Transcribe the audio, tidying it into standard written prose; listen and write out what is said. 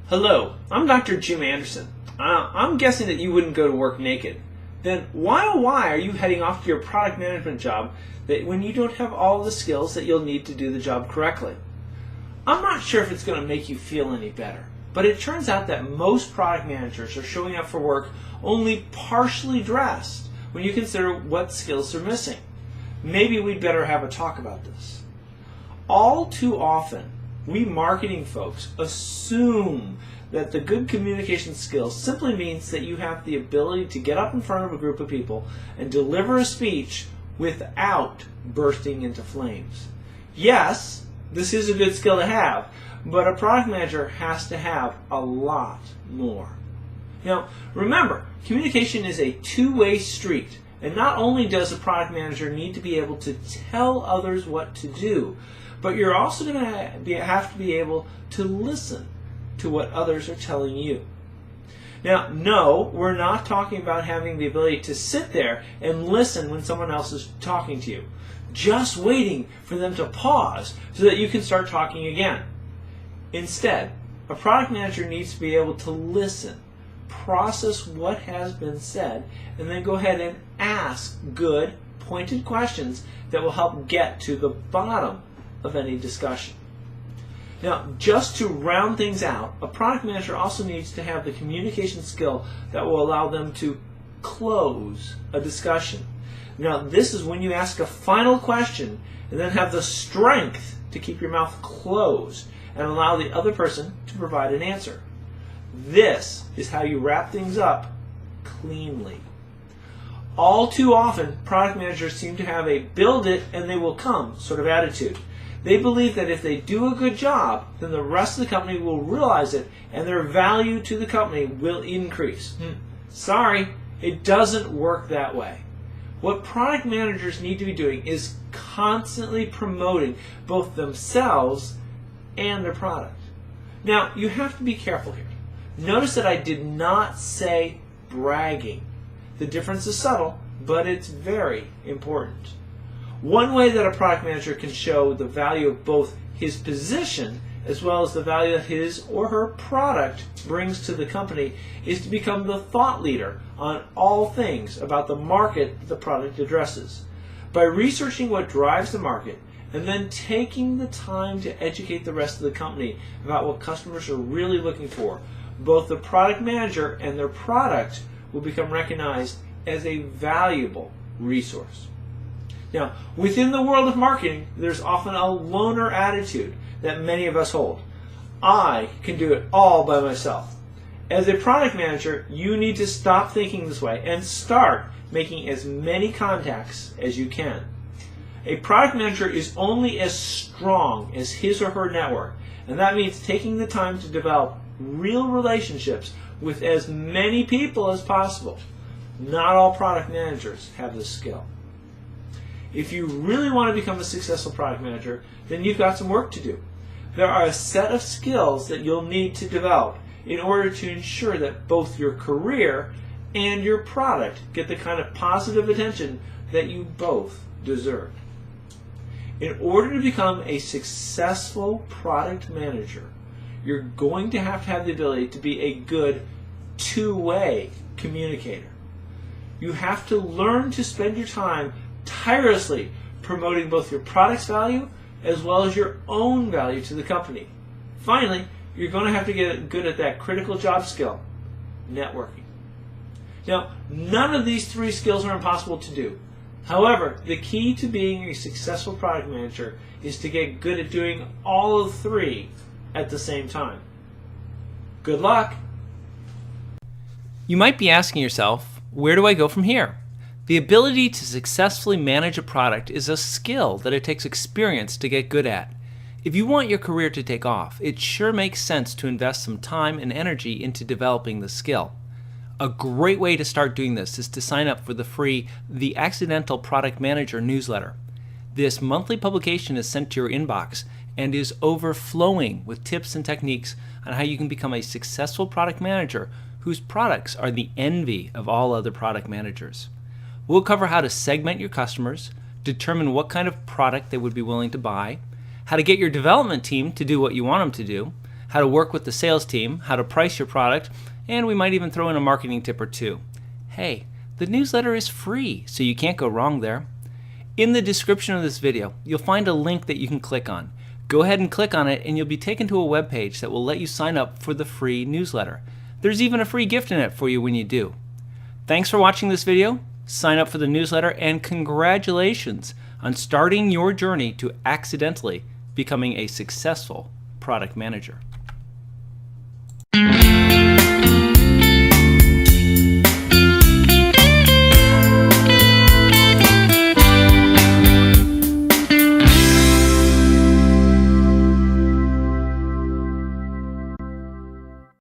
Hello, I'm Dr. Jim Anderson. I'm guessing that you wouldn't go to work naked. Then why are you heading off to your product management job when you don't have all the skills that you'll need to do the job correctly? I'm not sure if it's going to make you feel any better, but it turns out that most product managers are showing up for work only partially dressed when you consider what skills they're missing. Maybe we'd better have a talk about this. All too often, we marketing folks assume that the good communication skills simply means that you have the ability to get up in front of a group of people and deliver a speech without bursting into flames. Yes, this is a good skill to have, but a product manager has to have a lot more. Now, remember, communication is a two-way street, and not only does a product manager need to be able to tell others what to do, but you're also going to have to be able to listen to what others are telling you. Now, no, we're not talking about having the ability to sit there and listen when someone else is talking to you, just waiting for them to pause so that you can start talking again. Instead, a product manager needs to be able to listen, process what has been said, and then go ahead and ask good, pointed questions that will help get to the bottom of any discussion. Now, just to round things out, a product manager also needs to have the communication skill that will allow them to close a discussion. Now, this is when you ask a final question and then have the strength to keep your mouth closed and allow the other person to provide an answer. This is how you wrap things up cleanly. All too often, product managers seem to have a build it and they will come sort of attitude. They believe that if they do a good job, then the rest of the company will realize it and their value to the company will increase. Sorry, it doesn't work that way. What product managers need to be doing is constantly promoting both themselves and their product. Now, you have to be careful here. Notice that I did not say bragging. The difference is subtle, but it's very important. One way that a product manager can show the value of both his position as well as the value that his or her product brings to the company is to become the thought leader on all things about the market the product addresses. By researching what drives the market and then taking the time to educate the rest of the company about what customers are really looking for, both the product manager and their product will become recognized as a valuable resource. Now, within the world of marketing, there's often a loner attitude that many of us hold. I can do it all by myself. As a product manager, you need to stop thinking this way and start making as many contacts as you can. A product manager is only as strong as his or her network, and that means taking the time to develop real relationships with as many people as possible. Not all product managers have this skill. If you really want to become a successful product manager, then you've got some work to do. There are a set of skills that you'll need to develop in order to ensure that both your career and your product get the kind of positive attention that you both deserve. In order to become a successful product manager, you're going to have the ability to be a good two-way communicator. You have to learn to spend your time tirelessly promoting both your product's value as well as your own value to the company. Finally, you're going to have to get good at that critical job skill, networking. Now, none of these three skills are impossible to do. However, the key to being a successful product manager is to get good at doing all of three at the same time. Good luck! You might be asking yourself, where do I go from here? The ability to successfully manage a product is a skill that it takes experience to get good at. If you want your career to take off, it sure makes sense to invest some time and energy into developing the skill. A great way to start doing this is to sign up for the free The Accidental Product Manager newsletter. This monthly publication is sent to your inbox and is overflowing with tips and techniques on how you can become a successful product manager whose products are the envy of all other product managers. We'll cover how to segment your customers, determine what kind of product they would be willing to buy, how to get your development team to do what you want them to do, how to work with the sales team, how to price your product, and we might even throw in a marketing tip or two. Hey, the newsletter is free, so you can't go wrong there. In the description of this video, you'll find a link that you can click on. Go ahead and click on it and you'll be taken to a web page that will let you sign up for the free newsletter. There's even a free gift in it for you when you do. Thanks for watching this video. Sign up for the newsletter and congratulations on starting your journey to accidentally becoming a successful product manager.